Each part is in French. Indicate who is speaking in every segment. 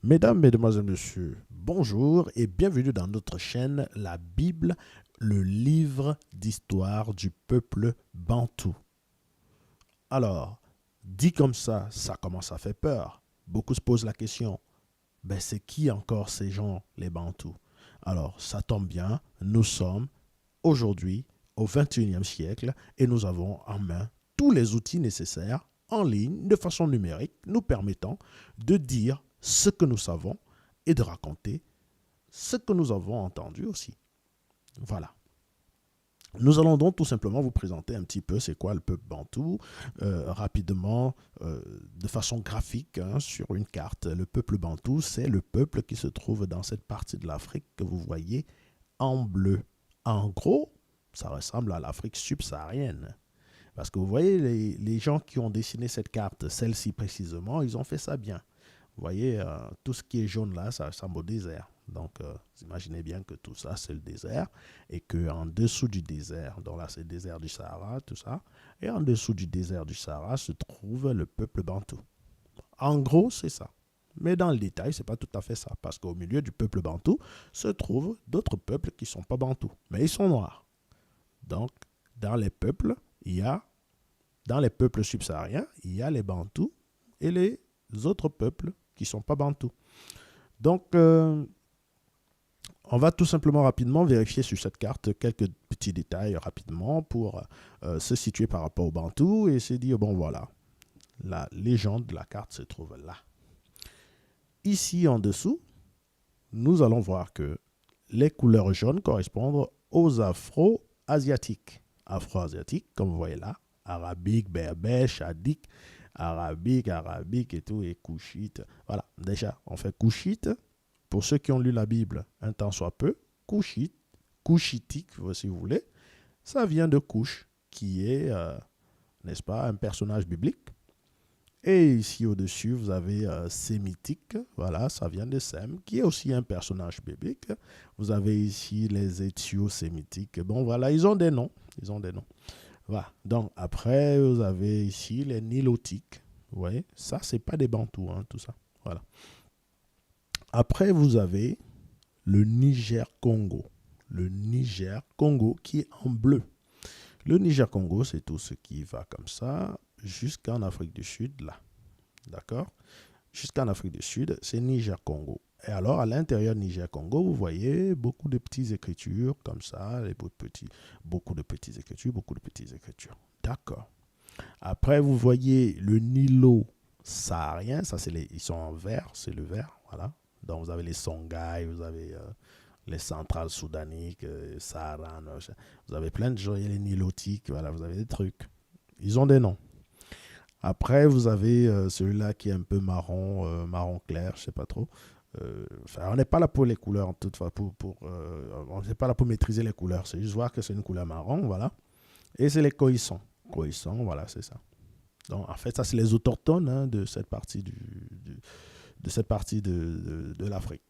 Speaker 1: Mesdames, Mesdemoiselles, Messieurs, bonjour et bienvenue dans notre chaîne La Bible, le livre d'histoire du peuple bantou. Alors, dit comme ça commence à faire peur. Beaucoup se posent la question, ben c'est qui encore ces gens, les bantous? Alors, ça tombe bien, nous sommes aujourd'hui au 21e siècle et nous avons en main tous les outils nécessaires en ligne de façon numérique nous permettant de dire ce que nous savons et de raconter ce que nous avons entendu aussi. Voilà. Nous allons donc tout simplement vous présenter un petit peu c'est quoi le peuple bantou, rapidement, de façon graphique, hein, sur une carte. Le peuple bantou, c'est le peuple qui se trouve dans cette partie de l'Afrique que vous voyez en bleu. En gros, ça ressemble à l'Afrique subsaharienne. Parce que vous voyez, les gens qui ont dessiné cette carte, celle-ci précisément, ils ont fait ça bien. Vous voyez, tout ce qui est jaune là, ça ressemble au désert. Donc, vous imaginez bien que tout ça, c'est le désert. Et qu'en dessous du désert, donc là, c'est le désert du Sahara, tout ça. Et en dessous du désert du Sahara se trouve le peuple bantou. En gros, c'est ça. Mais dans le détail, ce n'est pas tout à fait ça. Parce qu'au milieu du peuple bantou se trouvent d'autres peuples qui ne sont pas bantous. Mais ils sont noirs. Donc, dans les peuples, dans les peuples subsahariens, il y a les bantous et les autres peuples qui ne sont pas bantous. Donc, on va tout simplement rapidement vérifier sur cette carte quelques petits détails rapidement pour se situer par rapport aux bantous et se dire, bon voilà, la légende de la carte se trouve là. Ici en dessous, nous allons voir que les couleurs jaunes correspondent aux afro-asiatiques. Afro-asiatiques, comme vous voyez là, arabique, berbère, chadik, arabique et tout, et couchite. Voilà, déjà, on fait couchite. Pour ceux qui ont lu la Bible un temps soit peu, couchite, couchitique, si vous voulez, ça vient de Couche, qui est, n'est-ce pas, un personnage biblique. Et ici au-dessus, vous avez sémitique, voilà, ça vient de Sem, qui est aussi un personnage biblique. Vous avez ici les éthio-sémitiques. Bon, voilà, ils ont des noms. Voilà. Donc, après, vous avez ici les nilotiques. Vous voyez, ça, c'est pas des bantous, hein, tout ça. Voilà. Après, vous avez le Niger-Congo. Le Niger-Congo qui est en bleu. Le Niger-Congo, c'est tout ce qui va comme ça jusqu'en Afrique du Sud, là. D'accord? Jusqu'en Afrique du Sud, c'est Niger-Congo. Et alors, à l'intérieur de Niger-Congo, vous voyez beaucoup de petites écritures comme ça, beaucoup de petites écritures. D'accord. Après, vous voyez le Nilo-Saharien, ça ils sont en vert, c'est le vert, voilà. Donc, vous avez les Songhai, vous avez les centrales soudaniques, Saharan, vous avez plein de gens, les Nilotiques, voilà, vous avez des trucs. Ils ont des noms. Après, vous avez celui-là qui est un peu marron, marron clair, je ne sais pas trop. Enfin, on n'est pas là pour les couleurs, en toute façon, on n'est pas là pour maîtriser les couleurs, c'est juste voir que c'est une couleur marron, voilà. Et c'est les coïssons. Coïssons, voilà, c'est ça. Donc, en fait, ça, c'est les autochtones, hein, de cette partie de l'Afrique.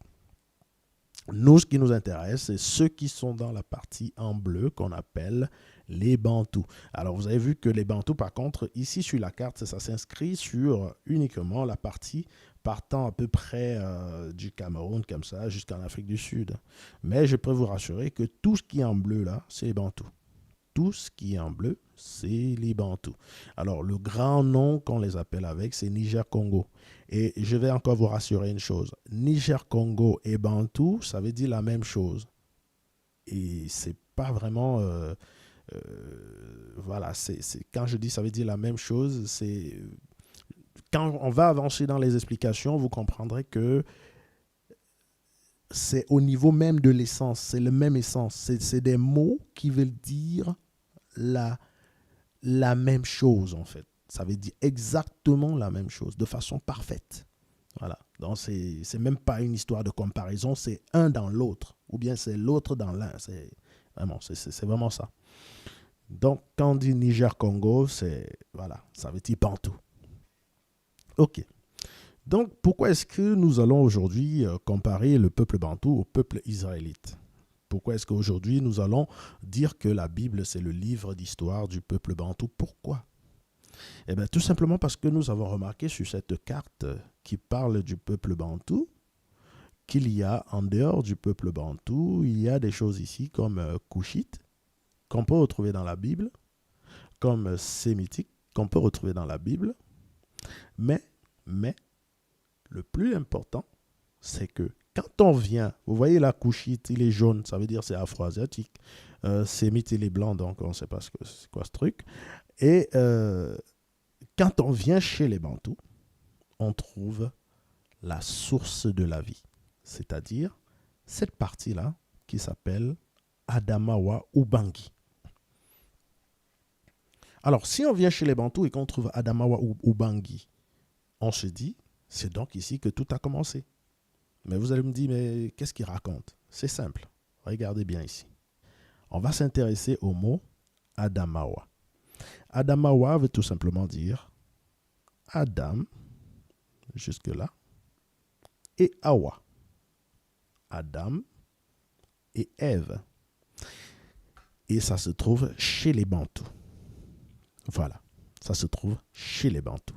Speaker 1: Nous, ce qui nous intéresse, c'est ceux qui sont dans la partie en bleu qu'on appelle les bantous. Alors, vous avez vu que les bantous, par contre, ici sur la carte, ça s'inscrit sur uniquement la partie partant à peu près du Cameroun, comme ça, jusqu'en Afrique du Sud. Mais je peux vous rassurer que tout ce qui est en bleu, là, c'est les bantous. Tout ce qui est en bleu, c'est les bantous. Alors, le grand nom qu'on les appelle avec, c'est Niger-Congo. Et je vais encore vous rassurer une chose. Niger-Congo et bantou, ça veut dire la même chose. Et c'est pas vraiment... voilà, quand je dis ça veut dire la même chose, c'est... Quand on va avancer dans les explications, vous comprendrez que c'est au niveau même de l'essence, c'est le même essence. C'est des mots qui veulent dire la même chose, en fait. Ça veut dire exactement la même chose, de façon parfaite. Voilà. Donc, c'est même pas une histoire de comparaison, c'est un dans l'autre, ou bien c'est l'autre dans l'un. C'est vraiment ça. Donc, quand on dit Niger-Congo, voilà, ça veut dire bantou. OK. Donc, pourquoi est-ce que nous allons aujourd'hui comparer le peuple bantou au peuple israélite? Pourquoi est-ce qu'aujourd'hui nous allons dire que la Bible c'est le livre d'histoire du peuple bantou? Pourquoi? Eh bien, tout simplement parce que nous avons remarqué sur cette carte qui parle du peuple bantou qu'il y a en dehors du peuple bantou, il y a des choses ici comme couchite, qu'on peut retrouver dans la Bible, comme sémitique, qu'on peut retrouver dans la Bible. Mais, le plus important, c'est que quand on vient, vous voyez la couchite, il est jaune, ça veut dire c'est afro-asiatique. Sémite, il est blanc, donc on ne sait pas c'est quoi ce truc. Et quand on vient chez les Bantous, on trouve la source de la vie, c'est-à-dire cette partie-là qui s'appelle Adamawa Ubangi. Alors, si on vient chez les Bantous et qu'on trouve Adamawa Ubangi, on se dit, c'est donc ici que tout a commencé. Mais vous allez me dire, mais qu'est-ce qu'il raconte? C'est simple. Regardez bien ici. On va s'intéresser au mot Adamawa. Adamawa veut tout simplement dire Adam, jusque-là, et Hawa. Adam et Ève. Et ça se trouve chez les Bantous. Voilà, ça se trouve chez les Bantous.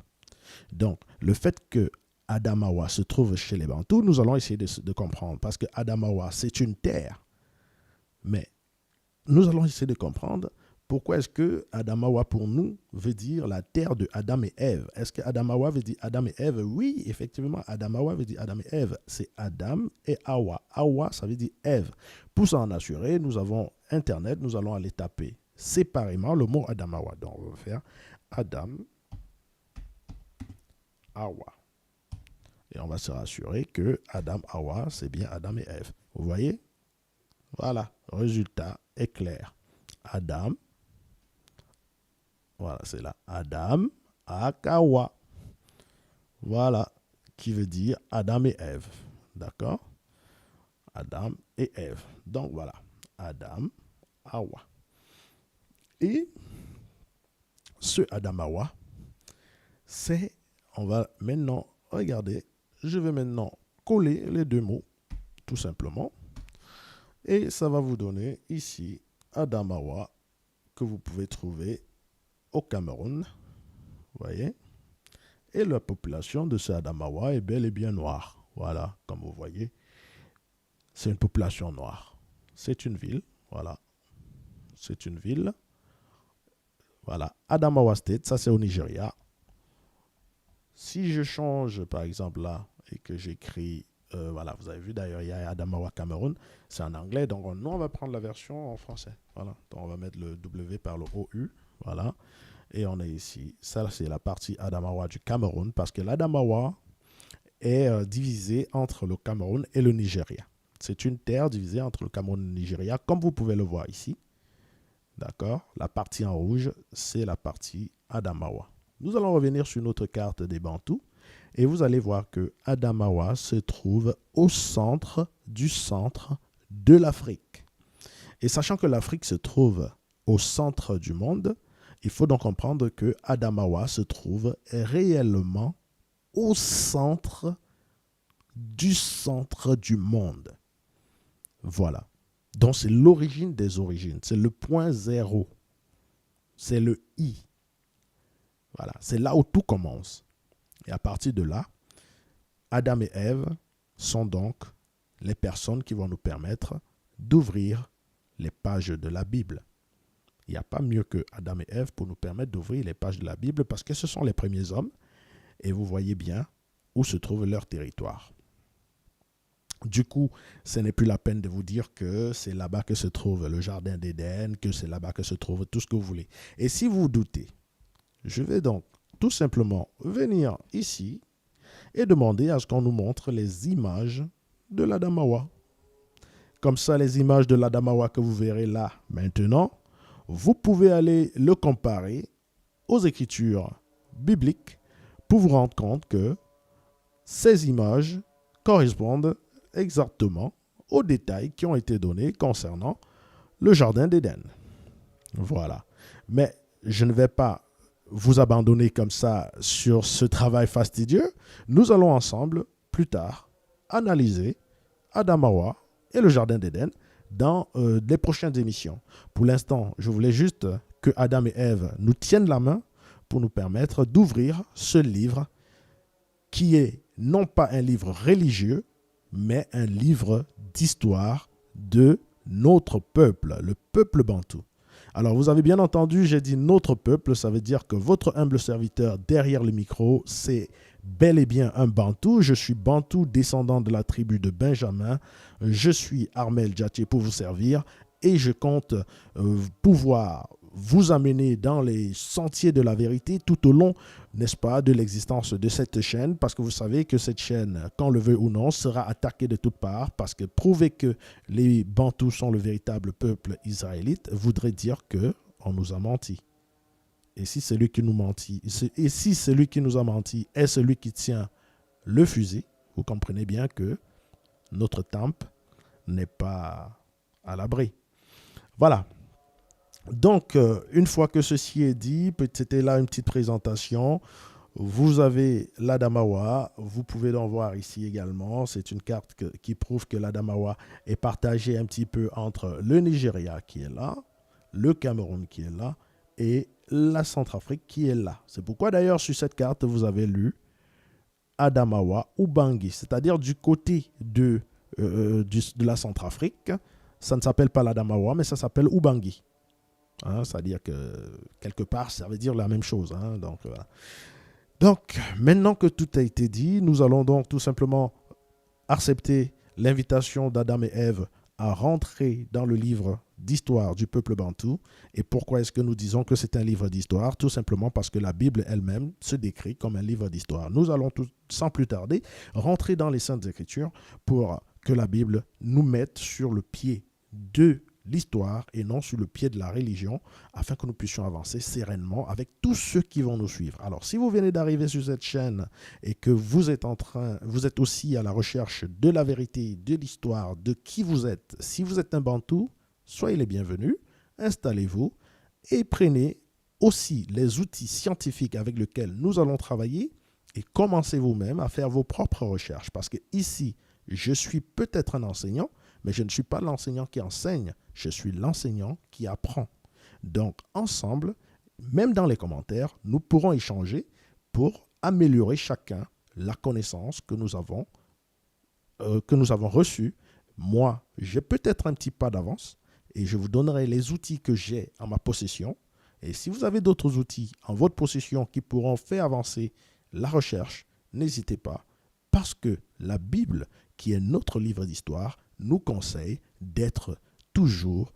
Speaker 1: Donc, le fait que Adamawa se trouve chez les Bantous, nous allons essayer de comprendre. Parce que Adamawa, c'est une terre. Mais nous allons essayer de comprendre pourquoi est-ce que Adamawa pour nous veut dire la terre de Adam et Ève. Est-ce que Adamawa veut dire Adam et Ève? Oui, effectivement, Adamawa veut dire Adam et Ève. C'est Adam et Hawa. Hawa, ça veut dire Ève. Pour s'en assurer, nous avons Internet, nous allons aller taper séparément le mot Adamawa. Donc, on va faire Adam, Hawa. Et on va se rassurer que Adam, Hawa, c'est bien Adam et Ève. Vous voyez? Voilà, résultat est clair. Adam, voilà, c'est là. Adam, Akawa. Voilà, qui veut dire Adam et Ève. D'accord? Adam et Ève. Donc voilà, Adam, Hawa. Et ce Adam, Hawa, c'est, on va maintenant regarder, je vais maintenant coller les deux mots, tout simplement. Et ça va vous donner ici Adamawa que vous pouvez trouver au Cameroun. Vous voyez? Et la population de ce Adamawa est bel et bien noire. Voilà, comme vous voyez, c'est une population noire. C'est une ville, voilà. C'est une ville. Voilà, Adamawa State, ça c'est au Nigeria. Si je change, par exemple, là, et que j'écris, voilà, vous avez vu d'ailleurs, il y a Adamawa Cameroun, c'est en anglais, donc nous, on va prendre la version en français. Voilà, donc on va mettre le W par le OU, voilà, et on est ici. Ça, c'est la partie Adamawa du Cameroun, parce que l'Adamawa est divisé entre le Cameroun et le Nigeria. C'est une terre divisée entre le Cameroun et le Nigeria, comme vous pouvez le voir ici. D'accord? La partie en rouge, c'est la partie Adamawa. Nous allons revenir sur notre carte des Bantous et vous allez voir que Adamawa se trouve au centre de l'Afrique. Et sachant que l'Afrique se trouve au centre du monde, il faut donc comprendre que Adamawa se trouve réellement au centre du monde. Voilà. Donc c'est l'origine des origines, c'est le point zéro, c'est le I. Voilà, c'est là où tout commence. Et à partir de là, Adam et Ève sont donc les personnes qui vont nous permettre d'ouvrir les pages de la Bible. Il n'y a pas mieux que Adam et Ève pour nous permettre d'ouvrir les pages de la Bible parce que ce sont les premiers hommes et vous voyez bien où se trouve leur territoire. Du coup, ce n'est plus la peine de vous dire que c'est là-bas que se trouve le jardin d'Éden, que c'est là-bas que se trouve tout ce que vous voulez. Et si vous doutez, je vais donc tout simplement venir ici et demander à ce qu'on nous montre les images de l'Adamawa. Comme ça, les images de l'Adamawa que vous verrez là maintenant, vous pouvez aller le comparer aux écritures bibliques pour vous rendre compte que ces images correspondent exactement aux détails qui ont été donnés concernant le jardin d'Éden. Voilà. Mais je ne vais pas vous abandonner comme ça sur ce travail fastidieux. Nous allons ensemble, plus tard, analyser Adamawa et le jardin d'Éden dans les prochaines émissions. Pour l'instant, je voulais juste que Adam et Ève nous tiennent la main pour nous permettre d'ouvrir ce livre qui est non pas un livre religieux, mais un livre d'histoire de notre peuple, le peuple bantou. Alors, vous avez bien entendu, j'ai dit notre peuple, ça veut dire que votre humble serviteur derrière le micro, c'est bel et bien un bantou. Je suis bantou, descendant de la tribu de Benjamin. Je suis Armel Djatché pour vous servir et je compte pouvoir vous amener dans les sentiers de la vérité tout au long, n'est-ce pas, de l'existence de cette chaîne, parce que vous savez que cette chaîne, qu'on le veut ou non, sera attaquée de toutes parts, parce que prouver que les Bantous sont le véritable peuple israélite voudrait dire qu'on nous a menti. Et si celui qui nous a menti est celui qui tient le fusil, vous comprenez bien que notre temple n'est pas à l'abri. Voilà. Donc, une fois que ceci est dit, c'était là une petite présentation. Vous avez l'Adamawa, vous pouvez l'en voir ici également. C'est une carte qui prouve que l'Adamawa est partagée un petit peu entre le Nigeria qui est là, le Cameroun qui est là et la Centrafrique qui est là. C'est pourquoi d'ailleurs sur cette carte, vous avez lu Adamawa ou Bangui, c'est-à-dire du côté de la Centrafrique. Ça ne s'appelle pas l'Adamawa, mais ça s'appelle Ubangi. Hein, c'est-à-dire que quelque part, ça veut dire la même chose. Hein, donc, voilà. Donc, maintenant que tout a été dit, nous allons donc tout simplement accepter l'invitation d'Adam et Ève à rentrer dans le livre d'histoire du peuple bantou. Et pourquoi est-ce que nous disons que c'est un livre d'histoire? Tout simplement parce que la Bible elle-même se décrit comme un livre d'histoire. Nous allons sans plus tarder rentrer dans les Saintes Écritures pour que la Bible nous mette sur le pied de l'histoire et non sur le pied de la religion, afin que nous puissions avancer sereinement avec tous ceux qui vont nous suivre. Alors, si vous venez d'arriver sur cette chaîne et que vous êtes aussi à la recherche de la vérité, de l'histoire, de qui vous êtes, si vous êtes un Bantou, soyez les bienvenus, installez-vous et prenez aussi les outils scientifiques avec lesquels nous allons travailler et commencez vous-même à faire vos propres recherches. Parce que ici, je suis peut-être un enseignant, mais je ne suis pas l'enseignant qui enseigne, je suis l'enseignant qui apprend. Donc, ensemble, même dans les commentaires, nous pourrons échanger pour améliorer chacun la connaissance que nous avons reçue. Moi, j'ai peut-être un petit pas d'avance et je vous donnerai les outils que j'ai en ma possession. Et si vous avez d'autres outils en votre possession qui pourront faire avancer la recherche, n'hésitez pas, parce que la Bible, qui est notre livre d'histoire, nous conseille d'être toujours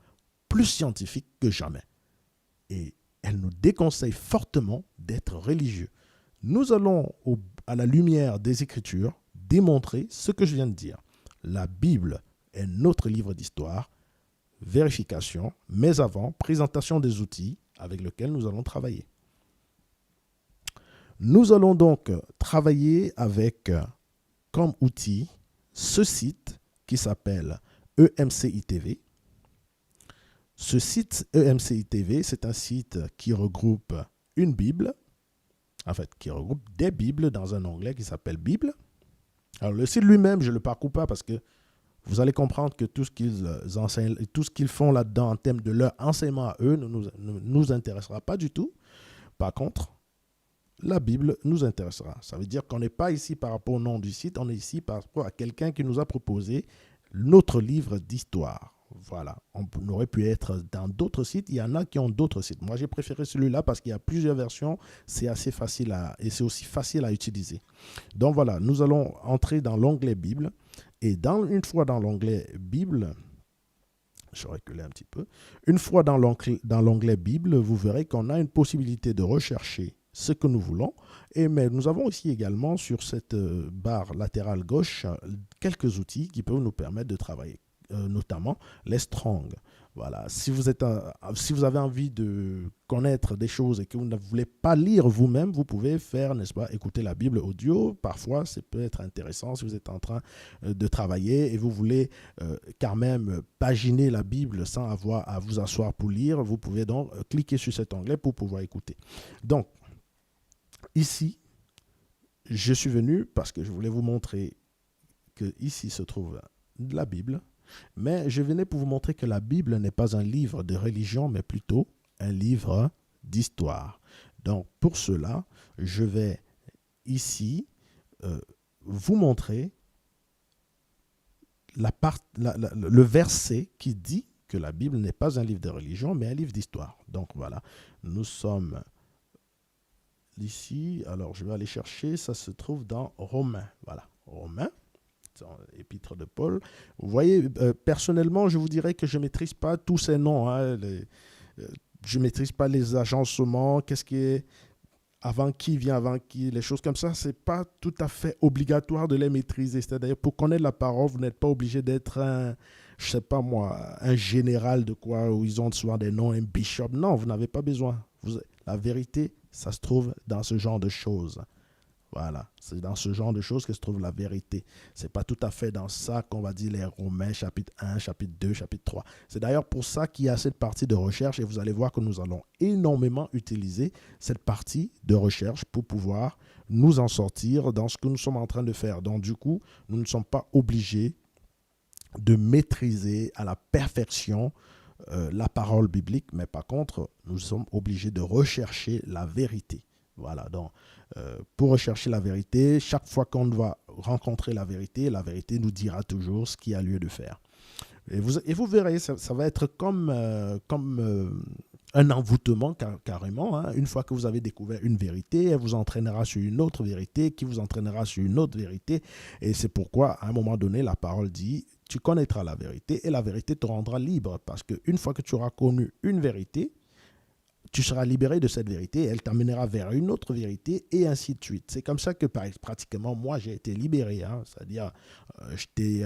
Speaker 1: plus scientifique que jamais. Et elle nous déconseille fortement d'être religieux. Nous allons, à la lumière des Écritures, démontrer ce que je viens de dire. La Bible est notre livre d'histoire, vérification, mais avant, présentation des outils avec lesquels nous allons travailler. Nous allons donc travailler avec comme outil ce site qui s'appelle EMCI TV. Ce site EMCI TV, c'est un site qui regroupe une Bible, en fait, qui regroupe des Bibles dans un onglet qui s'appelle Bible. Alors, le site lui-même, je ne le parcours pas parce que vous allez comprendre que tout ce qu'ils enseignent, tout ce qu'ils font là-dedans en termes de leur enseignement à eux ne nous intéressera pas du tout. Par contre, la Bible nous intéressera. Ça veut dire qu'on n'est pas ici par rapport au nom du site, on est ici par rapport à quelqu'un qui nous a proposé notre livre d'histoire. Voilà, on aurait pu être dans d'autres sites, il y en a qui ont d'autres sites. Moi, j'ai préféré celui-là parce qu'il y a plusieurs versions, c'est assez facile et c'est aussi facile à utiliser. Donc voilà, nous allons entrer dans l'onglet Bible et une fois dans l'onglet Bible, je vais reculer un petit peu, une fois dans l'onglet Bible, vous verrez qu'on a une possibilité de rechercher ce que nous voulons. Mais nous avons aussi également sur cette barre latérale gauche quelques outils qui peuvent nous permettre de travailler, notamment les Strong. Voilà. Si vous avez envie de connaître des choses et que vous ne voulez pas lire vous-même, vous pouvez faire, n'est-ce pas, écouter la Bible audio. Parfois, ça peut être intéressant si vous êtes en train de travailler et vous voulez quand même paginer la Bible sans avoir à vous asseoir pour lire. Vous pouvez donc cliquer sur cet onglet pour pouvoir écouter. Donc, ici, je suis venu parce que je voulais vous montrer que ici se trouve la Bible, mais je venais pour vous montrer que la Bible n'est pas un livre de religion, mais plutôt un livre d'histoire. Donc, pour cela, je vais ici vous montrer le verset qui dit que la Bible n'est pas un livre de religion, mais un livre d'histoire. Donc voilà, nous sommes ici. Alors je vais aller chercher, ça se trouve dans Romains. Voilà, Romains, épître de Paul. Vous voyez, personnellement, je vous dirais que je ne maîtrise pas tous ces noms. Je ne maîtrise pas les agencements, qu'est-ce qui est avant qui vient avant qui, les choses comme ça, ce n'est pas tout à fait obligatoire de les maîtriser. C'est-à-dire, pour connaître la parole, vous n'êtes pas obligé d'être je ne sais pas moi, un général de quoi, où ils ont souvent des noms, un bishop. Non, vous n'avez pas besoin. La vérité, ça se trouve dans ce genre de choses. Voilà, c'est dans ce genre de choses que se trouve la vérité. Ce n'est pas tout à fait dans ça qu'on va dire les Romains, chapitre 1, chapitre 2, chapitre 3. C'est d'ailleurs pour ça qu'il y a cette partie de recherche et vous allez voir que nous allons énormément utiliser cette partie de recherche pour pouvoir nous en sortir dans ce que nous sommes en train de faire. Donc du coup, nous ne sommes pas obligés de maîtriser à la perfection la parole biblique, mais par contre, nous sommes obligés de rechercher la vérité. Voilà, donc pour rechercher la vérité, chaque fois qu'on va rencontrer la vérité nous dira toujours ce qu'il y a lieu de faire. Et vous verrez, ça va être comme un envoûtement carrément. Hein. Une fois que vous avez découvert une vérité, elle vous entraînera sur une autre vérité, qui vous entraînera sur une autre vérité. Et c'est pourquoi, à un moment donné, la parole dit, tu connaîtras la vérité et la vérité te rendra libre. Parce qu'une fois que tu auras connu une vérité, tu seras libéré de cette vérité, elle t'amènera vers une autre vérité et ainsi de suite. C'est comme ça que pratiquement moi j'ai été libéré, hein. C'est-à-dire j'étais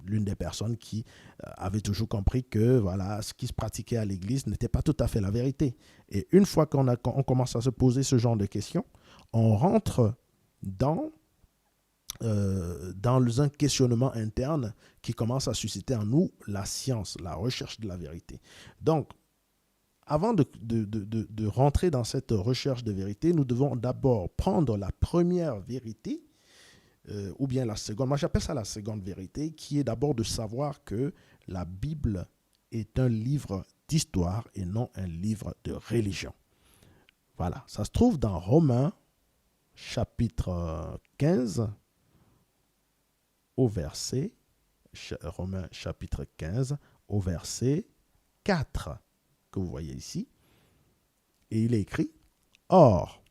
Speaker 1: l'une des personnes qui avait toujours compris que voilà, ce qui se pratiquait à l'église n'était pas tout à fait la vérité. Et une fois qu'on commence à se poser ce genre de questions, on rentre dans un questionnement interne qui commence à susciter en nous la science, la recherche de la vérité. Donc, avant de rentrer dans cette recherche de vérité, nous devons d'abord prendre la première vérité, ou bien la seconde. Moi, j'appelle ça la seconde vérité, qui est d'abord de savoir que la Bible est un livre d'histoire et non un livre de religion. Voilà, ça se trouve dans Romains, chapitre 15, au verset, Romains, chapitre 15, au verset 4. Que vous voyez ici, et il est écrit, « Or,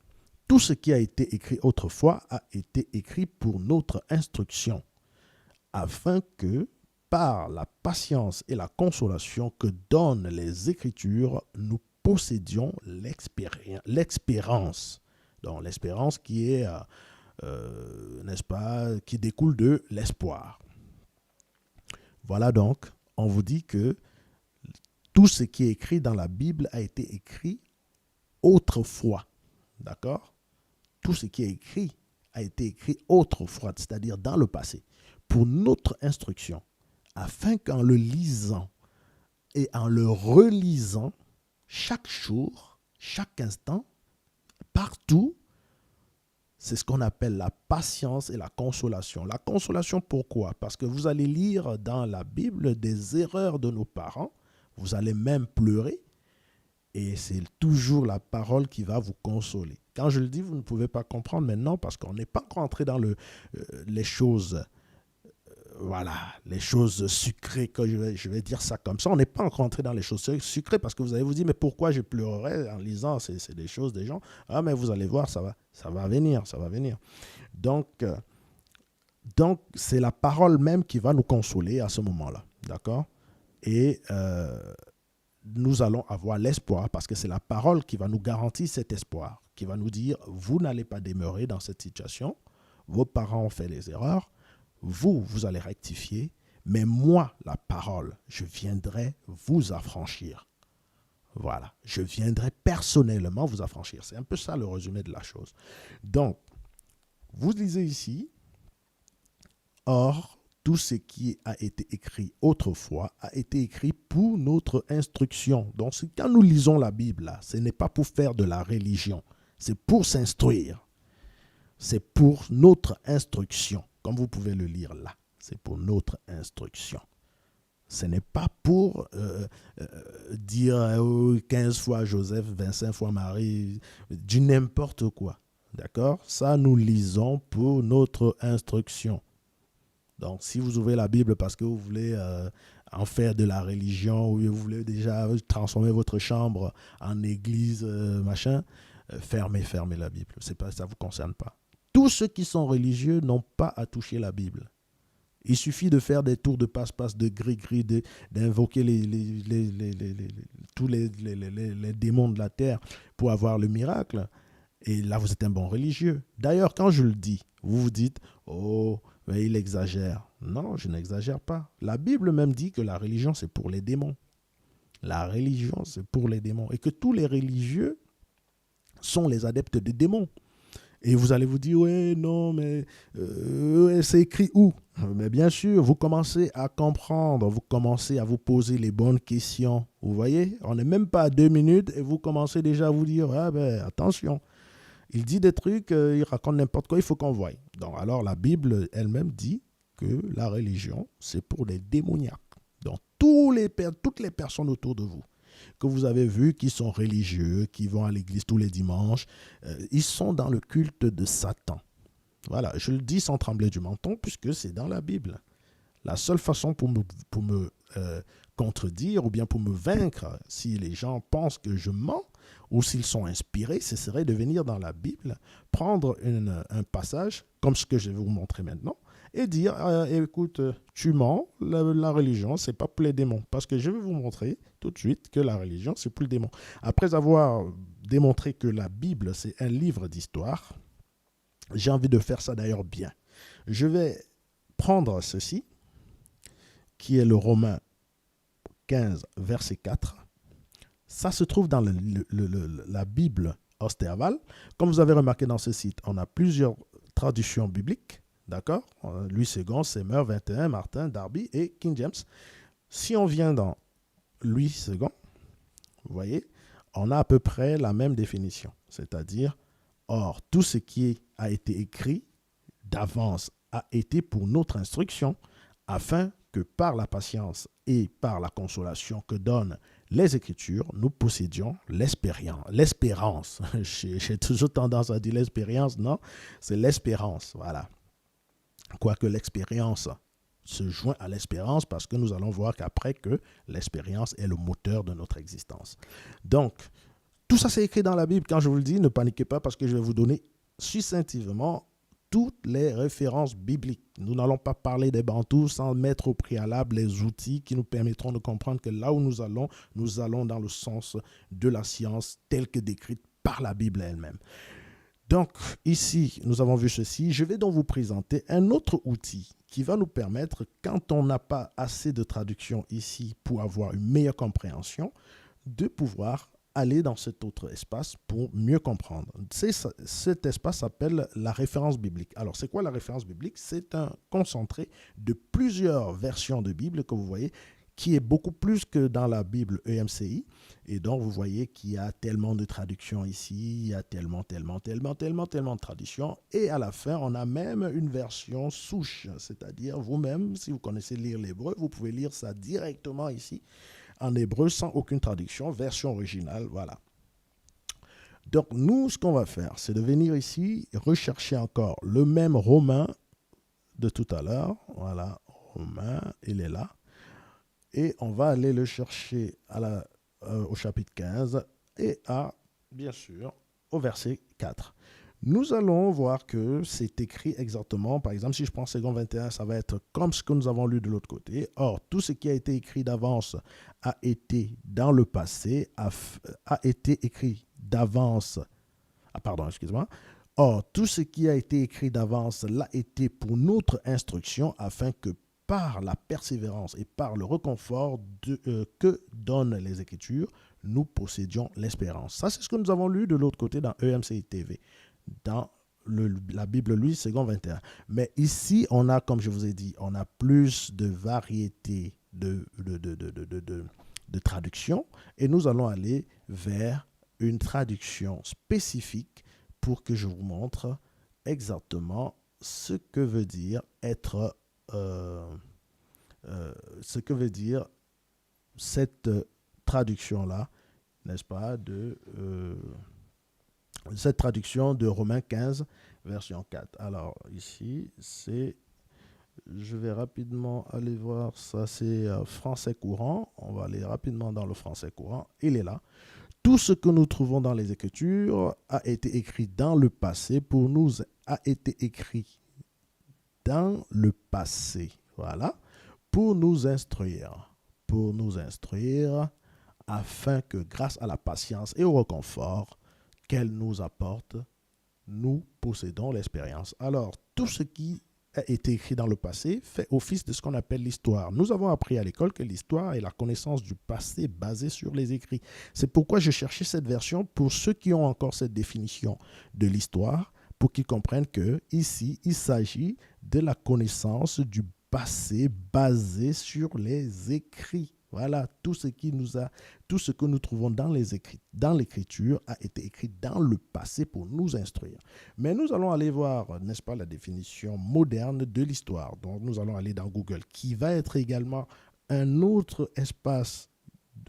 Speaker 1: tout ce qui a été écrit autrefois a été écrit pour notre instruction, afin que, par la patience et la consolation que donnent les Écritures, nous possédions l'espérance. » Donc, l'espérance qui est, n'est-ce pas, qui découle de l'espoir. Voilà donc, on vous dit que tout ce qui est écrit dans la Bible a été écrit autrefois. D'accord? Tout ce qui est écrit a été écrit autrefois, c'est-à-dire dans le passé, pour notre instruction, afin qu'en le lisant et en le relisant, chaque jour, chaque instant, partout, c'est ce qu'on appelle la patience et la consolation. La consolation, pourquoi? Parce que vous allez lire dans la Bible des erreurs de nos parents. Vous allez même pleurer et c'est toujours la parole qui va vous consoler. Quand je le dis, vous ne pouvez pas comprendre maintenant parce qu'on n'est pas rentré dans les choses, les choses sucrées, que je vais dire ça comme ça. On n'est pas encore rentré dans les choses sucrées parce que vous allez vous dire, mais pourquoi je pleurerais en lisant c'est des choses des gens. Ah, mais vous allez voir, ça va venir. Donc, c'est la parole même qui va nous consoler à ce moment-là. D'accord? Et nous allons avoir l'espoir parce que c'est la parole qui va nous garantir cet espoir, qui va nous dire, vous n'allez pas demeurer dans cette situation, vos parents ont fait les erreurs, vous allez rectifier, mais moi, la parole, je viendrai vous affranchir. Voilà, je viendrai personnellement vous affranchir. C'est un peu ça le résumé de la chose. Donc, vous lisez ici, or, tout ce qui a été écrit autrefois a été écrit pour notre instruction. Donc, quand nous lisons la Bible, là, ce n'est pas pour faire de la religion, c'est pour s'instruire. C'est pour notre instruction, comme vous pouvez le lire là. C'est pour notre instruction. Ce n'est pas pour dire 15 fois Joseph, 25 fois Marie, du n'importe quoi. D'accord? Ça, nous lisons pour notre instruction. Donc, si vous ouvrez la Bible parce que vous voulez en faire de la religion ou vous voulez déjà transformer votre chambre en église, machin, fermez la Bible. C'est pas, ça ne vous concerne pas. Tous ceux qui sont religieux n'ont pas à toucher la Bible. Il suffit de faire des tours de passe-passe, de gris-gris, d'invoquer tous les démons de la terre pour avoir le miracle. Et là, vous êtes un bon religieux. D'ailleurs, quand je le dis, vous vous dites, oh, mais il exagère. Non, je n'exagère pas. La Bible même dit que la religion, c'est pour les démons. La religion, c'est pour les démons. Et que tous les religieux sont les adeptes des démons. Et vous allez vous dire, ouais, non, mais c'est écrit où? Mais bien sûr, vous commencez à comprendre, vous commencez à vous poser les bonnes questions. Vous voyez, on n'est même pas à 2 minutes et vous commencez déjà à vous dire, ah ben attention, il dit des trucs, il raconte n'importe quoi, il faut qu'on voie. Donc alors la Bible elle-même dit que la religion, c'est pour les démoniaques. Donc toutes les personnes autour de vous que vous avez vu qui sont religieux, qui vont à l'église tous les dimanches, ils sont dans le culte de Satan. Voilà, je le dis sans trembler du menton puisque c'est dans la Bible. La seule façon pour me contredire ou bien pour me vaincre, si les gens pensent que je mens ou s'ils sont inspirés, ce serait de venir dans la Bible, prendre un passage comme ce que je vais vous montrer maintenant et dire, écoute, tu mens, la religion, c'est pas pour les démons. Parce que je vais vous montrer tout de suite que la religion, c'est pour les démons. Après avoir démontré que la Bible, c'est un livre d'histoire, j'ai envie de faire ça d'ailleurs bien. Je vais prendre ceci, qui est le Romains 15, verset 4. Ça se trouve dans la Bible Osterval. Comme vous avez remarqué dans ce site, on a plusieurs traductions bibliques. D'accord? Louis II, Seymour, 21, Martin, Darby et King James. Si on vient dans Louis II, vous voyez, on a à peu près la même définition. C'est-à-dire, or, tout ce qui a été écrit d'avance a été pour notre instruction, afin que par la patience et par la consolation que donnent les Écritures, nous possédions l'espérance. J'ai toujours tendance à dire l'expérience, non, c'est l'espérance, voilà. Quoique l'expérience se joint à l'espérance parce que nous allons voir qu'après que l'expérience est le moteur de notre existence. Donc, tout ça c'est écrit dans la Bible. Quand je vous le dis, ne paniquez pas parce que je vais vous donner succinctement toutes les références bibliques. Nous n'allons pas parler des Bantous sans mettre au préalable les outils qui nous permettront de comprendre que là où nous allons dans le sens de la science telle que décrite par la Bible elle-même. Donc, ici, nous avons vu ceci. Je vais donc vous présenter un autre outil qui va nous permettre, quand on n'a pas assez de traduction ici pour avoir une meilleure compréhension, de pouvoir aller dans cet autre espace pour mieux comprendre. Cet espace s'appelle la référence biblique. Alors, c'est quoi la référence biblique? C'est un concentré de plusieurs versions de Bible que vous voyez, qui est beaucoup plus que dans la Bible EMCI. Et donc, vous voyez qu'il y a tellement de traductions ici, il y a tellement de traductions. Et à la fin, on a même une version souche, c'est-à-dire vous-même, si vous connaissez lire l'hébreu, vous pouvez lire ça directement ici, en hébreu, sans aucune traduction, version originale, voilà. Donc, nous, ce qu'on va faire, c'est de venir ici, rechercher encore le même Romain de tout à l'heure. Voilà, Romain, il est là. Et on va aller le chercher au chapitre 15 et bien sûr, au verset 4. Nous allons voir que c'est écrit exactement, par exemple, si je prends 2 21, ça va être comme ce que nous avons lu de l'autre côté. Or, tout ce qui a été écrit d'avance a été dans le passé, a été écrit d'avance. Excusez-moi. Or, tout ce qui a été écrit d'avance l'a été pour notre instruction, afin que par la persévérance et par le réconfort que donnent les Écritures, nous possédions l'espérance. Ça, c'est ce que nous avons lu de l'autre côté dans EMCI TV, dans la Bible Louis II 21. Mais ici, on a, comme je vous ai dit, on a plus de variété de traductions et nous allons aller vers une traduction spécifique pour que je vous montre exactement ce que veut dire être ce que veut dire cette traduction-là, n'est-ce pas, cette traduction de Romains 15, version 4. Alors, ici, c'est je vais rapidement aller voir. Ça, c'est français courant. On va aller rapidement dans le français courant. Il est là. Tout ce que nous trouvons dans les Écritures a été écrit dans le passé pour nous, a été écrit dans le passé. Voilà. Pour nous instruire, afin que grâce à la patience et au réconfort qu'elle nous apporte, nous possédons l'expérience. Alors, tout ce qui a été écrit dans le passé fait office de ce qu'on appelle l'histoire. Nous avons appris à l'école que l'histoire est la connaissance du passé basée sur les écrits. C'est pourquoi je cherchais cette version pour ceux qui ont encore cette définition de l'histoire, pour qu'ils comprennent que ici, il s'agit de la connaissance du passé basée sur les écrits. Voilà, tout ce que nous trouvons dans l'écriture a été écrit dans le passé pour nous instruire. Mais nous allons aller voir, n'est-ce pas, la définition moderne de l'histoire. Donc, nous allons aller dans Google, qui va être également un autre espace,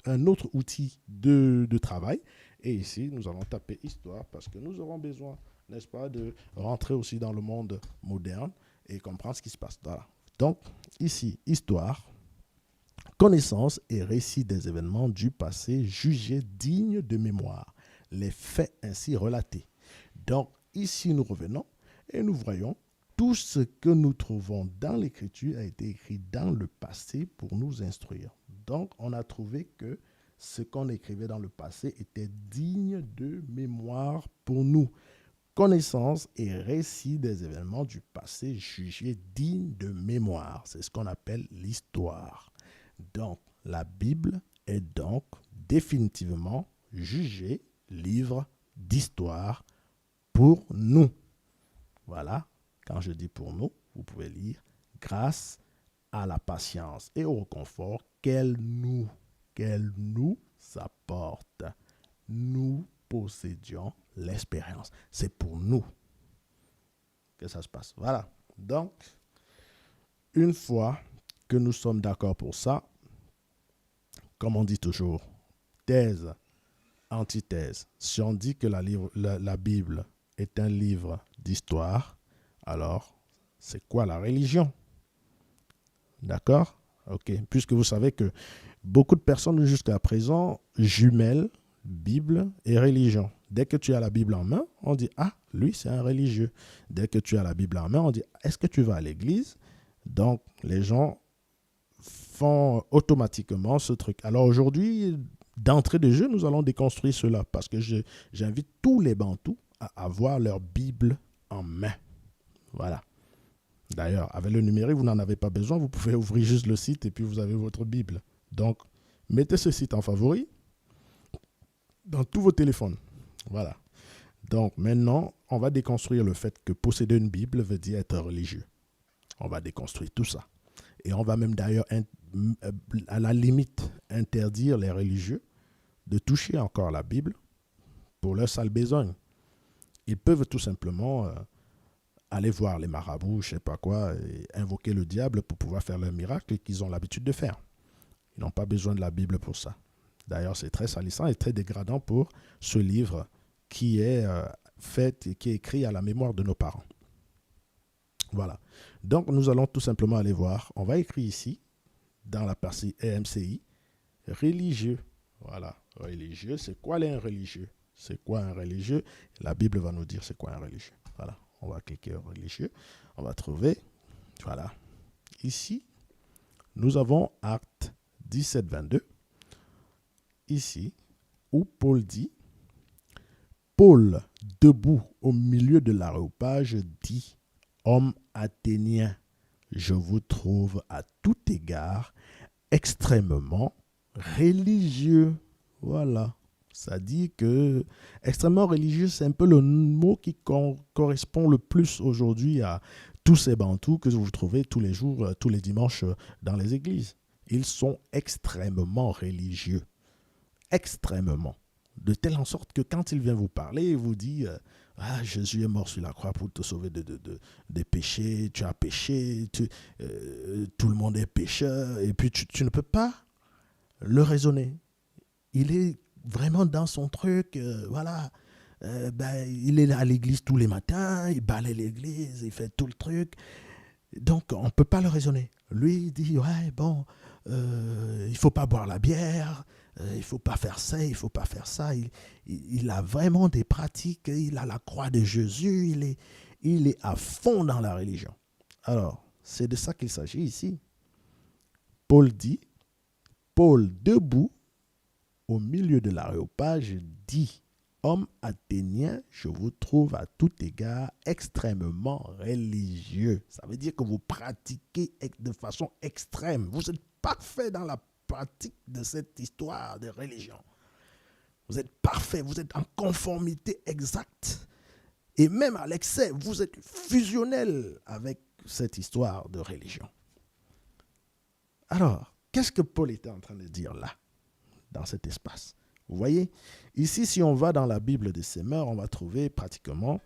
Speaker 1: un autre outil de travail. Et ici, nous allons taper histoire parce que nous aurons besoin, n'est-ce pas, de rentrer aussi dans le monde moderne et comprendre ce qui se passe. Voilà. Donc, ici, histoire. Connaissance et récit des événements du passé jugés dignes de mémoire, les faits ainsi relatés. Donc, ici, nous revenons et nous voyons tout ce que nous trouvons dans l'Écriture a été écrit dans le passé pour nous instruire. Donc, on a trouvé que ce qu'on écrivait dans le passé était digne de mémoire pour nous. Connaissance et récit des événements du passé jugés dignes de mémoire. C'est ce qu'on appelle l'histoire. Donc, la Bible est donc définitivement jugée livre d'histoire pour nous. Voilà, quand je dis pour nous, vous pouvez lire grâce à la patience et au réconfort qu'elle nous apporte. Nous possédions l'expérience. C'est pour nous que ça se passe. Voilà. Donc, une fois que nous sommes d'accord pour ça, comme on dit toujours, thèse, antithèse. Si on dit que la Bible est un livre d'histoire, alors c'est quoi la religion? D'accord? Ok. Puisque vous savez que beaucoup de personnes jusqu'à présent jumellent Bible et religion. Dès que tu as la Bible en main, on dit « Ah, lui, c'est un religieux ». Dès que tu as la Bible en main, on dit « Est-ce que tu vas à l'église ?» Donc, les gens font automatiquement ce truc. Alors aujourd'hui, d'entrée de jeu, nous allons déconstruire cela parce que j'invite tous les Bantous à avoir leur Bible en main. Voilà. D'ailleurs, avec le numérique, vous n'en avez pas besoin. Vous pouvez ouvrir juste le site et puis vous avez votre Bible. Donc, mettez ce site en favori dans tous vos téléphones. Voilà. Donc, maintenant, on va déconstruire le fait que posséder une Bible veut dire être religieux. On va déconstruire tout ça. Et on va même d'ailleurs, à la limite, interdire les religieux de toucher encore la Bible pour leur sale besogne. Ils peuvent tout simplement aller voir les marabouts, je ne sais pas quoi, et invoquer le diable pour pouvoir faire leur miracle qu'ils ont l'habitude de faire. Ils n'ont pas besoin de la Bible pour ça. D'ailleurs, c'est très salissant et très dégradant pour ce livre qui est fait et qui est écrit à la mémoire de nos parents. Voilà. Donc, nous allons tout simplement aller voir. On va écrire ici, dans la partie EMCI, religieux. Voilà. Religieux, c'est quoi un religieux? C'est quoi un religieux? La Bible va nous dire c'est quoi un religieux. Voilà. On va cliquer religieux. On va trouver. Voilà. Ici, nous avons Acte 17, 22. Ici, où Paul dit, Paul, debout au milieu de l'aréopage, dit, homme athénien, je vous trouve à tout égard extrêmement religieux. Voilà. Ça dit que extrêmement religieux, c'est un peu le mot qui correspond le plus aujourd'hui à tous ces Bantous que vous trouvez tous les jours, tous les dimanches dans les églises. Ils sont extrêmement religieux. Extrêmement. De telle en sorte que quand il vient vous parler, il vous dit ah, Jésus est mort sur la croix pour te sauver des péchés, tu as péché, tout le monde est pécheur, et puis tu ne peux pas le raisonner. Il est vraiment dans son truc, voilà. Il est à l'église tous les matins, il balaye l'église, il fait tout le truc. Donc, on ne peut pas le raisonner. Lui, il dit, ouais, bon, il ne faut pas boire la bière, il ne faut pas faire ça, il ne faut pas faire ça. Il a vraiment des pratiques, il a la croix de Jésus, il est à fond dans la religion. Alors, c'est de ça qu'il s'agit ici. Paul dit, Paul debout au milieu de l'aréopage dit, homme athénien, je vous trouve à tout égard extrêmement religieux. Ça veut dire que vous pratiquez de façon extrême. Vous êtes parfait dans la pratique de cette histoire de religion. Vous êtes parfait, vous êtes en conformité exacte. Et même à l'excès, vous êtes fusionnel avec cette histoire de religion. Alors, qu'est-ce que Paul était en train de dire là, dans cet espace? Vous voyez, ici, si on va dans la Bible des Semeurs, on va trouver pratiquement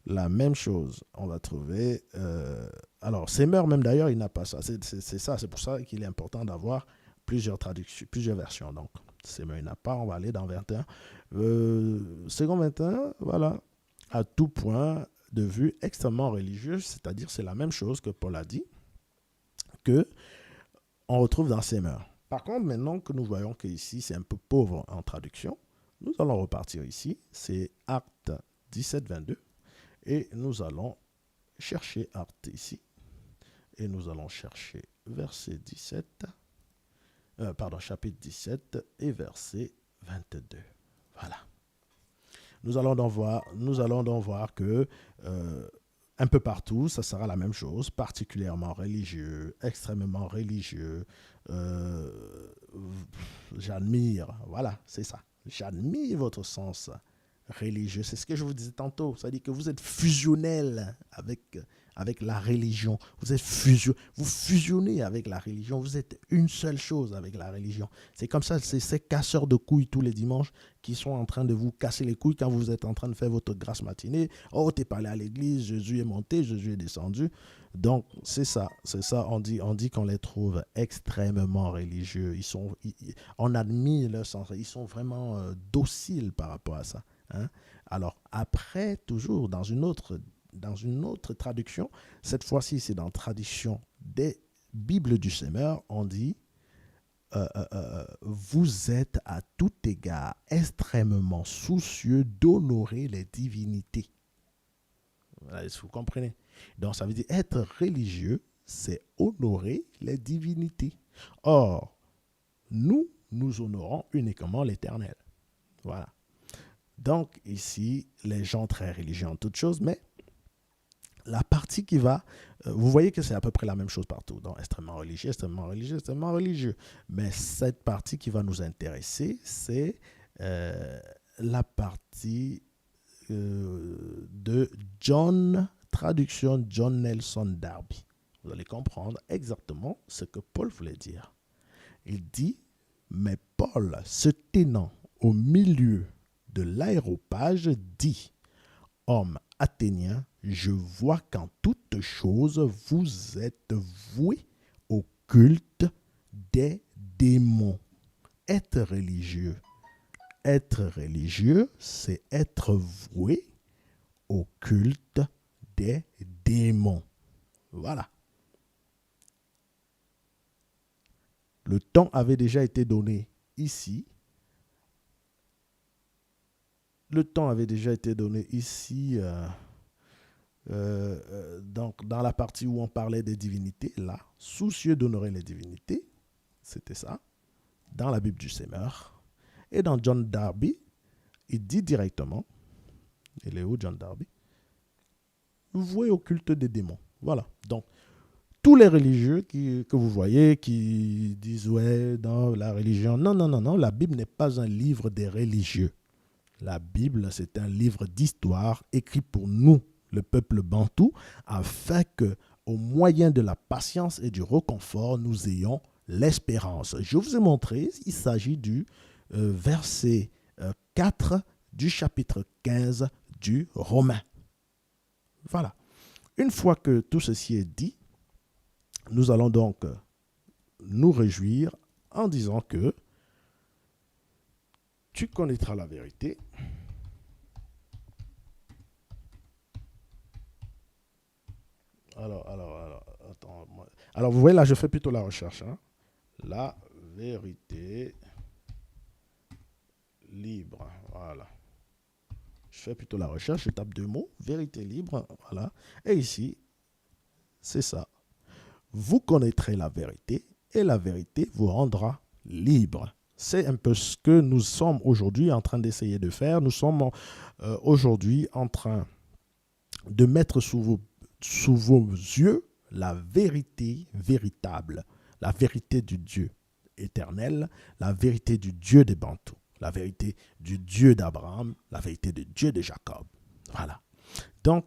Speaker 1: la même chose. On va trouver... alors, Semeurs, même d'ailleurs, il n'a pas ça. C'est ça, c'est pour ça qu'il est important d'avoir plusieurs traductions, plusieurs versions. Donc, Semeurs, il n'a pas, on va aller dans 21. Second 21, voilà, à tout point de vue extrêmement religieux, c'est-à-dire c'est la même chose que Paul a dit, que on retrouve dans Semeurs. Par contre, maintenant que nous voyons qu'ici, c'est un peu pauvre en traduction, nous allons repartir ici. C'est Acte 17, 22. Et nous allons chercher Acte ici. Et nous allons chercher verset 17. Chapitre 17 et verset 22. Voilà. Nous allons donc voir que un peu partout, ça sera la même chose, particulièrement religieux, extrêmement religieux. J'admire, voilà, c'est ça. J'admire votre sens religieux. C'est ce que je vous disais tantôt. Ça dit que vous êtes fusionnel avec la religion. Vous fusionnez avec la religion. Vous êtes une seule chose avec la religion. C'est comme ça, c'est ces casseurs de couilles tous les dimanches qui sont en train de vous casser les couilles quand vous êtes en train de faire votre grasse matinée. Oh, t'es pas allé à l'église, Jésus est monté, Jésus est descendu. Donc, c'est ça. On dit qu'on les trouve extrêmement religieux. On admire leur sens. Ils sont vraiment dociles par rapport à ça. Hein? Alors, après, toujours dans une autre traduction, cette fois-ci, c'est dans la traduction des Bibles du Semeur, on dit vous êtes à tout égard extrêmement soucieux d'honorer les divinités. Voilà, vous comprenez? Donc, ça veut dire être religieux, c'est honorer les divinités. Or, nous honorons uniquement l'Éternel. Voilà. Donc, ici, les gens très religieux en toutes choses, mais la partie qui va, vous voyez que c'est à peu près la même chose partout, donc extrêmement religieux, extrêmement religieux, extrêmement religieux. Mais cette partie qui va nous intéresser, c'est la partie de traduction John Nelson Darby. Vous allez comprendre exactement ce que Paul voulait dire. Il dit, mais Paul, se tenant au milieu de l'aéropage, dit, homme athénien, je vois qu'en toutes choses, vous êtes voués au culte des démons. Être religieux, c'est être voué au culte des démons. Voilà. Le temps avait déjà été donné ici. Donc, dans la partie où on parlait des divinités, là, soucieux d'honorer les divinités, c'était ça, dans la Bible du Semeur. Et dans John Darby, il dit directement, il est où John Darby? Voué au culte des démons. Voilà. Donc, tous les religieux que vous voyez qui disent, ouais, dans la religion, non, la Bible n'est pas un livre des religieux. La Bible, c'est un livre d'histoire écrit pour nous, le peuple bantou, afin que, au moyen de la patience et du réconfort, nous ayons l'espérance. Je vous ai montré, il s'agit du verset 4 du chapitre 15 du Romain. Voilà. Une fois que tout ceci est dit, nous allons donc nous réjouir en disant que tu connaîtras la vérité. Alors, attends. Alors, vous voyez, là, je fais plutôt la recherche. Hein. La vérité libre. Voilà. Je fais plutôt la recherche, je tape deux mots, vérité libre. Voilà. Et ici, c'est ça. Vous connaîtrez la vérité et la vérité vous rendra libre. C'est un peu ce que nous sommes aujourd'hui en train d'essayer de faire. Nous sommes aujourd'hui en train de mettre sous vos yeux la vérité véritable, la vérité du Dieu éternel, la vérité du Dieu des Bantous, la vérité du Dieu d'Abraham, la vérité du Dieu de Jacob. Voilà. Donc,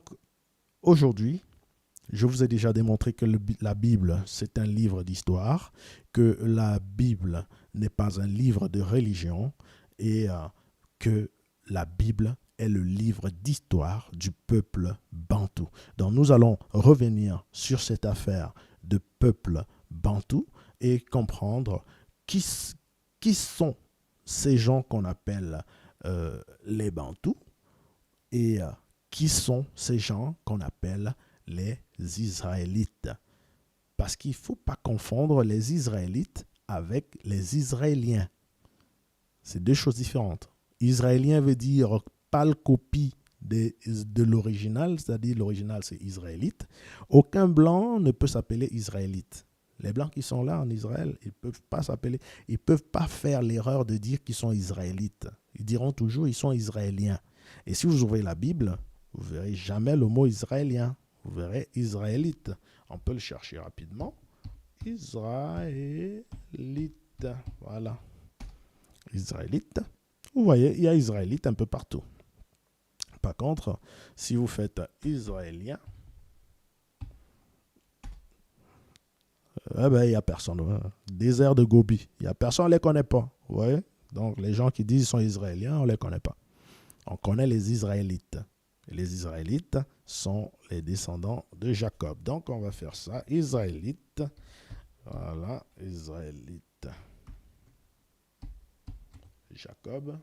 Speaker 1: aujourd'hui, je vous ai déjà démontré que la Bible, c'est un livre d'histoire, que la Bible n'est pas un livre de religion et que la Bible est le livre d'histoire du peuple bantou. Donc nous allons revenir sur cette affaire de peuple bantou et comprendre qui sont ces gens qu'on appelle les bantous et qui sont ces gens qu'on appelle les Israélites. Parce qu'il ne faut pas confondre les Israélites avec les Israéliens. C'est deux choses différentes. Israélien veut dire pâle copie de l'original, c'est-à-dire l'original c'est israélite. Aucun blanc ne peut s'appeler israélite. Les blancs qui sont là en Israël, ils ne peuvent pas faire l'erreur de dire qu'ils sont israélites. Ils diront toujours ils sont israéliens. Et si vous ouvrez la Bible, vous ne verrez jamais le mot israélien. Vous verrez israélite. On peut le chercher rapidement. Israélite. Voilà. Israélite. Vous voyez, il y a israélite un peu partout. Par contre, si vous faites israélien, il n'y a personne. Désert de Gobi. Il n'y a personne, on ne les connaît pas. Vous voyez? Donc, les gens qui disent qu'ils sont israéliens, on ne les connaît pas. On connaît les Israélites. Et les Israélites sont les descendants de Jacob. Donc, on va faire ça. Israélite. Voilà. Israélite. Jacob.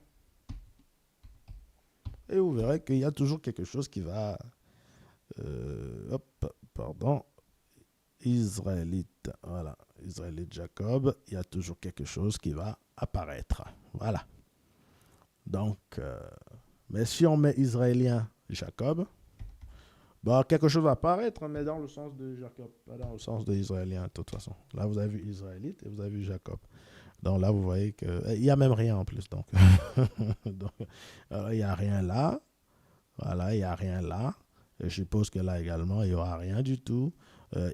Speaker 1: Et vous verrez qu'il y a toujours quelque chose qui va... Israélite. Voilà. Israélite Jacob. Il y a toujours quelque chose qui va apparaître. Voilà. Donc, mais si on met Israélien Jacob, quelque chose va apparaître, mais dans le sens de Jacob, pas dans le sens de Israélien de toute façon. Là, vous avez vu Israélite et vous avez vu Jacob. Donc là, vous voyez qu'il n'y a même rien en plus. Donc, il n'y a rien là. Voilà, il n'y a rien là. Et je suppose que là également, il n'y aura rien du tout.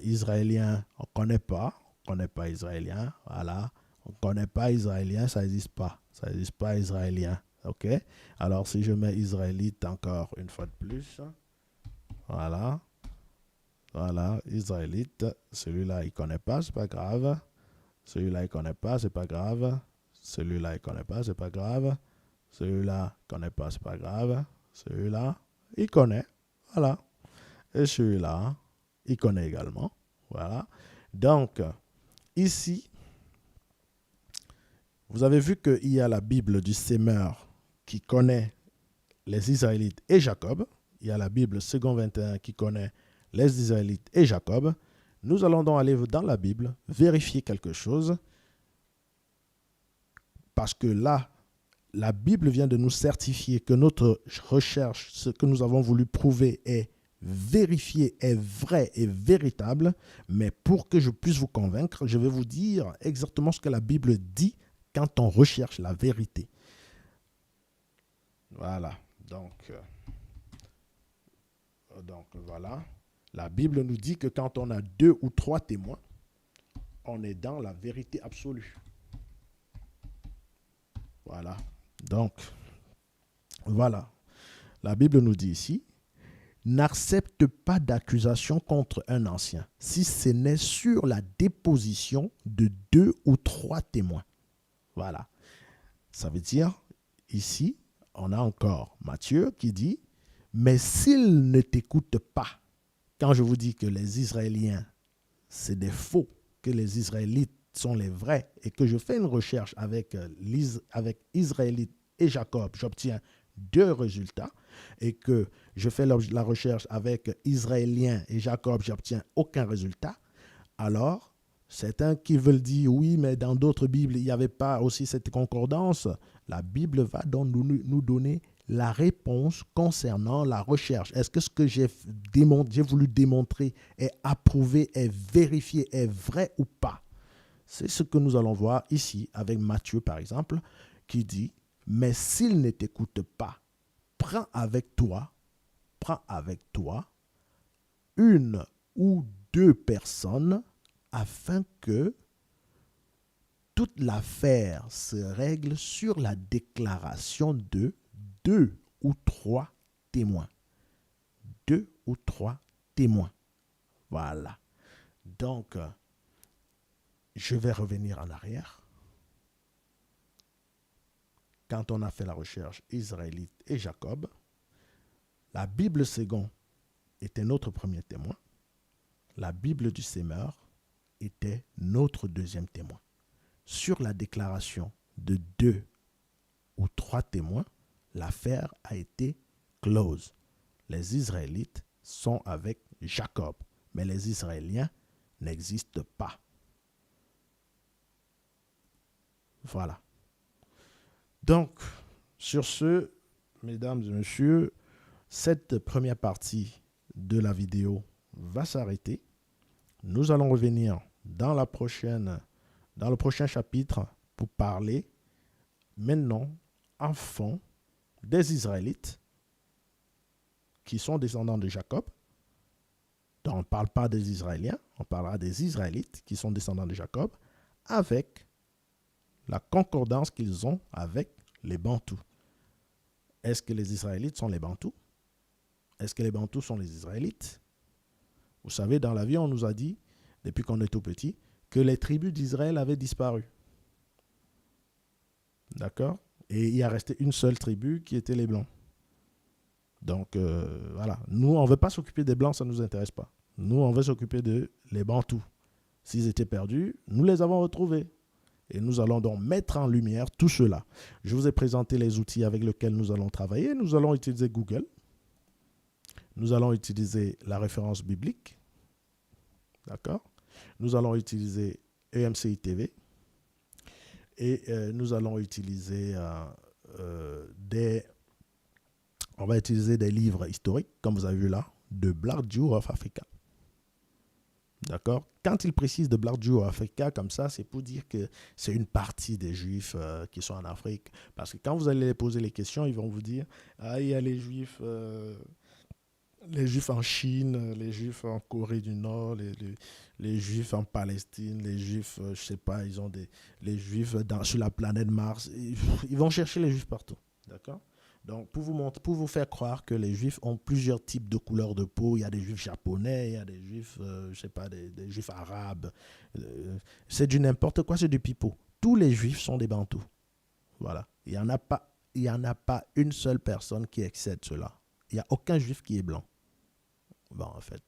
Speaker 1: Israélien, on ne connaît pas. On ne connaît pas Israélien. Voilà. On ne connaît pas Israélien, ça n'existe pas. Ça n'existe pas Israélien. OK? Alors, si je mets Israélite encore une fois de plus, voilà. Voilà, Israélite. Celui-là, il ne connaît pas, c'est pas grave. Celui-là, il ne connaît pas, c'est pas grave. Celui-là, il ne connaît pas, c'est pas grave. Celui-là, il ne connaît pas, c'est pas grave. Celui-là, il connaît. Voilà. Et celui-là, il connaît également. Voilà. Donc, ici, vous avez vu qu'il y a la Bible du Semeur qui connaît les Israélites et Jacob. Il y a la Bible second 21 qui connaît les Israélites et Jacob. Nous allons donc aller dans la Bible, vérifier quelque chose. Parce que là, la Bible vient de nous certifier que notre recherche, ce que nous avons voulu prouver est vérifié, est vrai et véritable. Mais pour que je puisse vous convaincre, je vais vous dire exactement ce que la Bible dit quand on recherche la vérité. Voilà. Donc voilà. La Bible nous dit que quand on a 2 ou 3 témoins, on est dans la vérité absolue. Voilà. Donc, voilà. La Bible nous dit ici, n'accepte pas d'accusation contre un ancien, si ce n'est sur la déposition de 2 ou 3 témoins. Voilà. Ça veut dire, ici, on a encore Matthieu qui dit, mais s'il ne t'écoute pas, quand je vous dis que les Israéliens, c'est des faux, que les Israélites sont les vrais, et que je fais une recherche avec Israélites et Jacob, j'obtiens 2 résultats, et que je fais la recherche avec Israéliens et Jacob, j'obtiens aucun résultat, Alors, certains qui veulent dire, oui, mais dans d'autres Bibles, il n'y avait pas aussi cette concordance. La Bible va donc nous donner la réponse concernant la recherche. Est-ce que ce que j'ai voulu démontrer est approuvé, est vérifié, est vrai ou pas? C'est ce que nous allons voir ici avec Matthieu, par exemple, qui dit, mais s'il ne t'écoute pas, prends avec toi une ou deux personnes afin que toute l'affaire se règle sur la déclaration de deux ou trois témoins. Deux ou trois témoins. Voilà. Donc, je vais revenir en arrière. Quand on a fait la recherche israélite et Jacob, la Bible second était notre premier témoin. La Bible du Semeur était notre deuxième témoin. Sur la déclaration de deux ou trois témoins, l'affaire a été close. Les Israélites sont avec Jacob, mais les Israéliens n'existent pas. Voilà. Donc, sur ce, mesdames et messieurs, cette première partie de la vidéo va s'arrêter. Nous allons revenir dans le prochain chapitre pour parler maintenant en fond des Israélites qui sont descendants de Jacob. Donc, on ne parle pas des Israéliens, on parlera des Israélites qui sont descendants de Jacob avec la concordance qu'ils ont avec les Bantous. Est-ce que les Israélites sont les Bantous? Est-ce que les Bantous sont les Israélites? Vous savez, dans la vie, on nous a dit, depuis qu'on est tout petit, que les tribus d'Israël avaient disparu. D'accord? Et il y a resté une seule tribu qui était les Blancs. Donc, voilà. Nous, on ne veut pas s'occuper des Blancs, ça ne nous intéresse pas. Nous, on veut s'occuper de les Bantous. S'ils étaient perdus, nous les avons retrouvés. Et nous allons donc mettre en lumière tout cela. Je vous ai présenté les outils avec lesquels nous allons travailler. Nous allons utiliser Google. Nous allons utiliser la référence biblique. D'accord? Nous allons utiliser EMCI TV. Et nous allons utiliser on va utiliser des livres historiques, comme vous avez vu là, de Black Jew of Africa. D'accord? Quand il précise de Black Jew of Africa comme ça, c'est pour dire que c'est une partie des Juifs qui sont en Afrique. Parce que quand vous allez les poser les questions, ils vont vous dire « Ah, il y a les Juifs en Chine, les Juifs en Corée du Nord, les Juifs en Palestine, les Juifs, je ne sais pas, ils ont les Juifs sur la planète Mars. » Ils vont chercher les Juifs partout. D'accord? Donc, pour vous faire croire que les Juifs ont plusieurs types de couleurs de peau, il y a des Juifs japonais, il y a des Juifs, je ne sais pas, des Juifs arabes. C'est du n'importe quoi, c'est du pipeau. Tous les Juifs sont des Bantous. Voilà. Il n'y en a pas une seule personne qui excède cela. Il n'y a aucun Juif qui est blanc. Bon, en fait,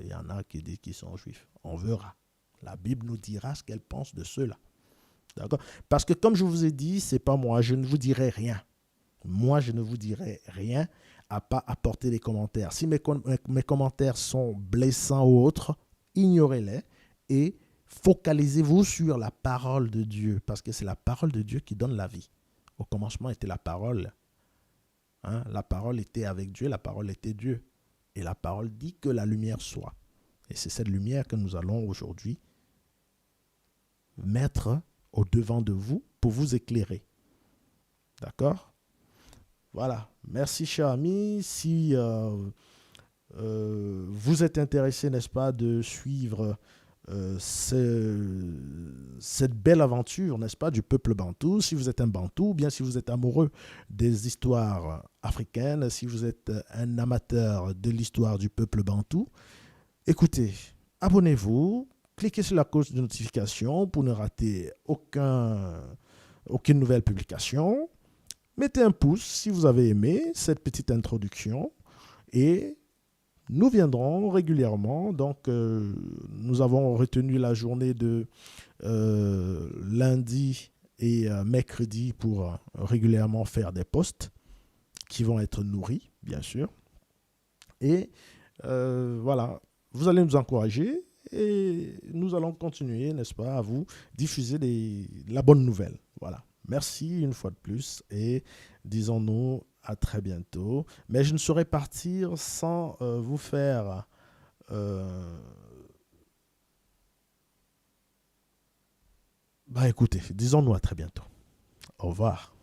Speaker 1: il y en a qui disent qu'ils sont Juifs. On verra. La Bible nous dira ce qu'elle pense de cela. D'accord? Parce que comme je vous ai dit, c'est pas moi, je ne vous dirai rien. Moi, je ne vous dirai rien à pas apporter des commentaires. Si mes commentaires sont blessants ou autres, ignorez-les et focalisez-vous sur la parole de Dieu, parce que c'est la parole de Dieu qui donne la vie. Au commencement était la parole. Hein? La parole était avec Dieu, la parole était Dieu. Et la parole dit que la lumière soit. Et c'est cette lumière que nous allons aujourd'hui mettre au devant de vous pour vous éclairer. D'accord? Voilà. Merci, chers amis. Si vous êtes intéressé, n'est-ce pas, de suivre cette belle aventure, n'est-ce pas, du peuple bantou, si vous êtes un bantou, ou bien si vous êtes amoureux des histoires africaines, si vous êtes un amateur de l'histoire du peuple bantou, écoutez, abonnez-vous, cliquez sur la cloche de notification pour ne rater aucune nouvelle publication. Mettez un pouce si vous avez aimé cette petite introduction et nous viendrons régulièrement. Donc, nous avons retenu la journée de lundi et mercredi pour régulièrement faire des posts qui vont être nourris, bien sûr. Et voilà, vous allez nous encourager Et nous allons continuer, n'est-ce pas, à vous diffuser la bonne nouvelle. Voilà. Merci une fois de plus et disons-nous à très bientôt. Mais je ne saurais partir sans vous faire... euh, bah écoutez, disons-nous à très bientôt. Au revoir.